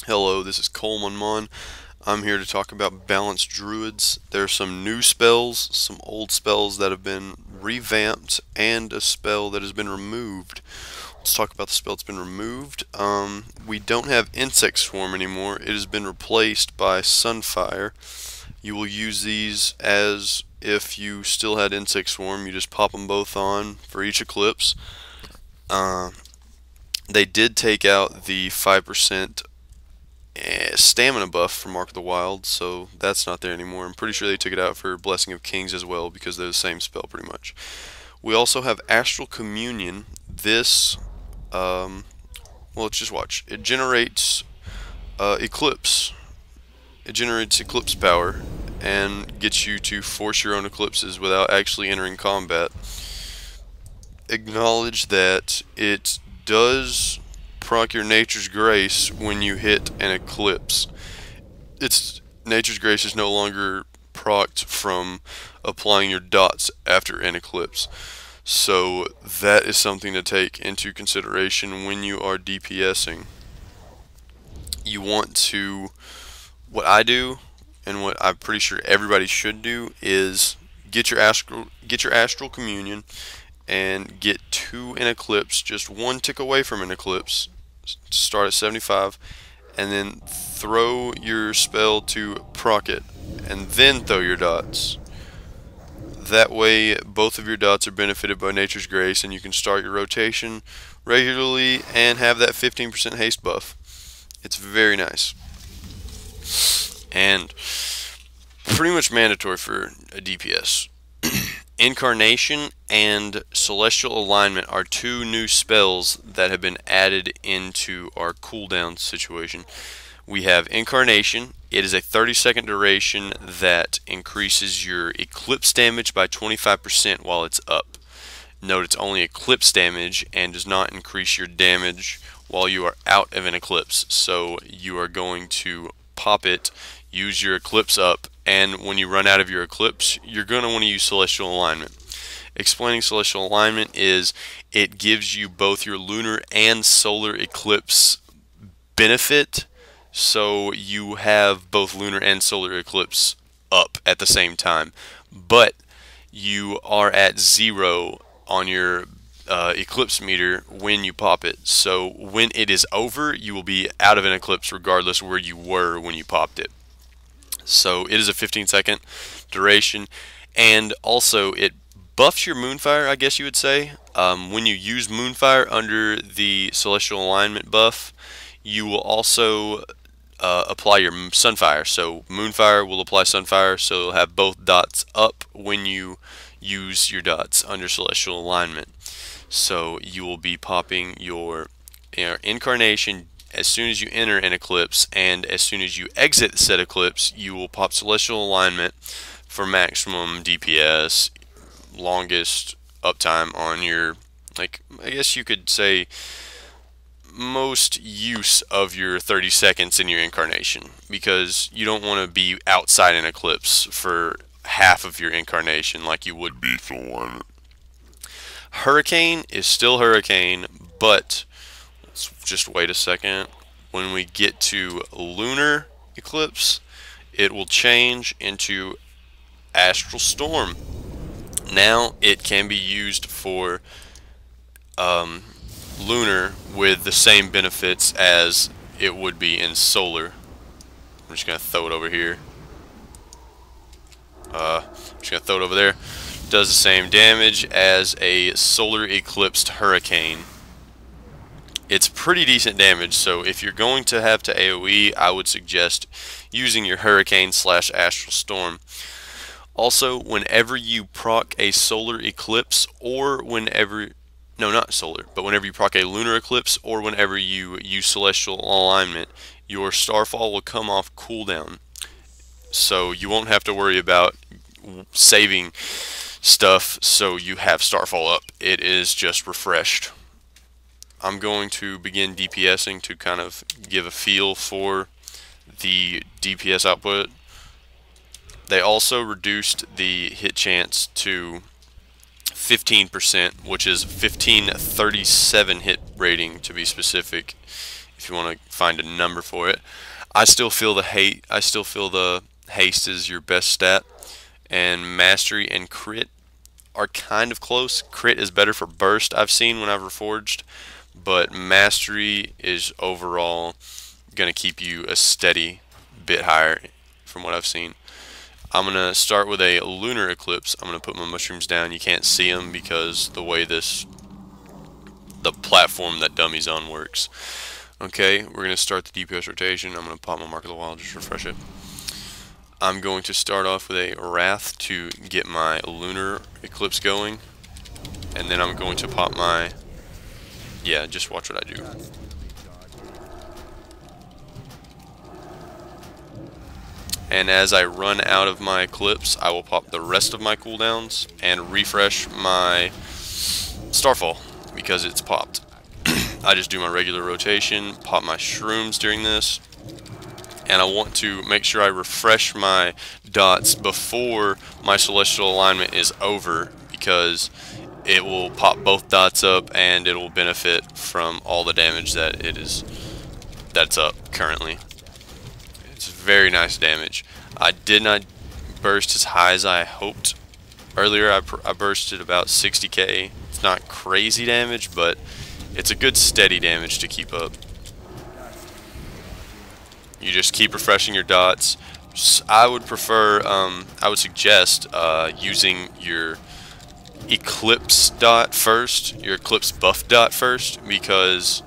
Hello, this is Colemonmon. I'm here to talk about Balance Druids. There are some new spells, some old spells that have been revamped, and a spell that has been removed. Let's talk about the spell that's been removed. We don't have Insect Swarm anymore. It has been replaced by Sunfire. You will use these as if you still had Insect Swarm. You just pop them both on for each eclipse. Uh, they did take out the 5% stamina buff for Mark of the Wild, so that's not there anymore. I'm pretty sure they took it out for Blessing of Kings as well because they're the same spell pretty much. We also have Astral Communion. This, well, let's just watch. It generates Eclipse. It generates Eclipse power and gets you to force your own eclipses without actually entering combat. Acknowledge that it does proc your Nature's Grace when you hit an eclipse. Its Nature's Grace is no longer procced from applying your dots after an eclipse. So that is something to take into consideration when you are DPSing. You want to, what I do, and what I'm pretty sure everybody should do, is get your astral communion and get to an eclipse, just one tick away from an eclipse. Start at 75, and then throw your spell to proc it, and then throw your dots. That way, both of your dots are benefited by Nature's Grace, and you can start your rotation regularly and have that 15% haste buff. It's very nice. And pretty much mandatory for a DPS. Incarnation and Celestial Alignment are two new spells that have been added into our cooldown situation. We have Incarnation. It is a 30-second duration that increases your Eclipse damage by 25% while it's up. Note it's only Eclipse damage and does not increase your damage while you are out of an Eclipse. So you are going to pop it, use your Eclipse up, and when you run out of your Eclipse, you're going to want to use Celestial Alignment. Explaining Celestial Alignment is it gives you both your lunar and solar eclipse benefit, so you have both lunar and solar eclipse up at the same time, but you are at 0 on your eclipse meter when you pop it. So when it is over, you will be out of an eclipse regardless of where you were when you popped it. So it is a 15-second duration, and also it buffs your Moonfire, I guess you would say. When you use Moonfire under the Celestial Alignment buff, you will also apply your Sunfire. So Moonfire will apply Sunfire, so you'll have both dots up when you use your dots under Celestial Alignment. So you will be popping your Incarnation as soon as you enter an eclipse, and as soon as you exit said eclipse, you will pop Celestial Alignment for maximum DPS, longest uptime on your, like, I guess you could say, most use of your 30 seconds in your Incarnation, because you don't want to be outside an eclipse for half of your Incarnation like you would be for one. Hurricane is still Hurricane, but let's just wait a second. When we get to lunar eclipse, it will change into Astral Storm. Now it can be used for lunar with the same benefits as it would be in solar. I'm just going to throw it over here. I'm just going to throw it over there. Does the same damage as a solar eclipsed hurricane. It's pretty decent damage, so if you're going to have to AoE, I would suggest using your Hurricane / Astral Storm. Also, whenever you proc a solar eclipse, or whenever, no, not solar, but whenever you proc a lunar eclipse, or whenever you use Celestial Alignment, your Starfall will come off cooldown. So you won't have to worry about saving stuff so you have Starfall up. It is just refreshed. I'm going to begin DPSing to kind of give a feel for the DPS output. They also reduced the hit chance to 15%, which is 1537 hit rating to be specific, if you want to find a number for it. I still feel the haste is your best stat, and mastery and crit are kind of close. Crit is better for burst, I've seen when I've reforged, but mastery is overall going to keep you a steady bit higher from what I've seen. I'm going to start with a lunar eclipse. I'm going to put my mushrooms down. You can't see them because the way the platform that dummy's on works. Okay, we're going to start the DPS rotation. I'm going to pop my Mark of the Wild, just refresh it. I'm going to start off with a Wrath to get my lunar eclipse going, and then I'm going to pop my, yeah, just watch what I do. And as I run out of my eclipse, I will pop the rest of my cooldowns and refresh my Starfall because it's popped. I just do my regular rotation, pop my shrooms during this, and I want to make sure I refresh my dots before my celestial alignment is over, because it will pop both dots up and it will benefit from all the damage that's up currently. It's very nice damage. I did not burst as high as I hoped. Earlier I bursted about 60k. It's not crazy damage, but it's a good steady damage to keep up. You just keep refreshing your dots. I would prefer, I would suggest using your Eclipse dot first, your Eclipse buff dot first, because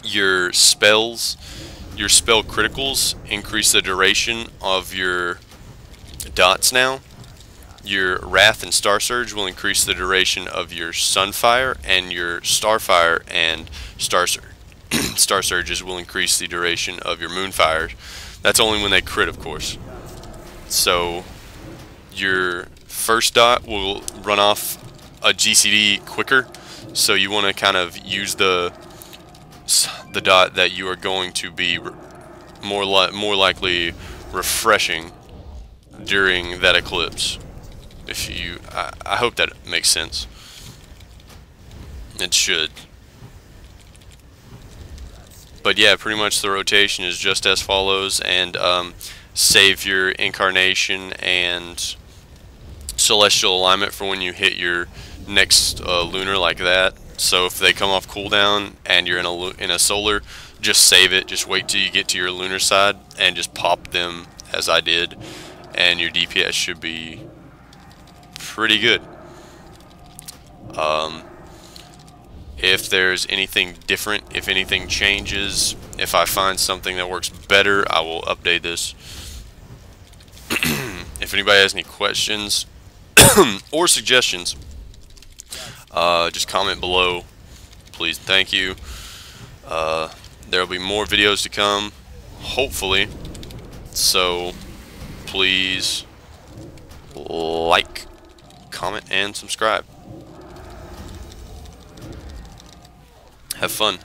your spell criticals increase the duration of your dots now. Your Wrath and Star Surge will increase the duration of your Sunfire, and your Starfire and Star Surges will increase the duration of your Moonfire. That's only when they crit, of course. So your first dot will run off a GCD quicker, so you want to kind of use the dot that you are going to be more likely refreshing during that eclipse. I hope that makes sense. It should. But yeah, pretty much the rotation is just as follows, and save your incarnation and celestial alignment for when you hit your next lunar like that. So if they come off cooldown and you're in a solar, just save it. Just wait till you get to your lunar side and just pop them as I did, and your DPS should be pretty good. If there's anything different, if anything changes, if I find something that works better, I will update this. If anybody has any questions or suggestions, just comment below, please. Thank you. There will be more videos to come, hopefully, so please like, comment, and subscribe. Have fun.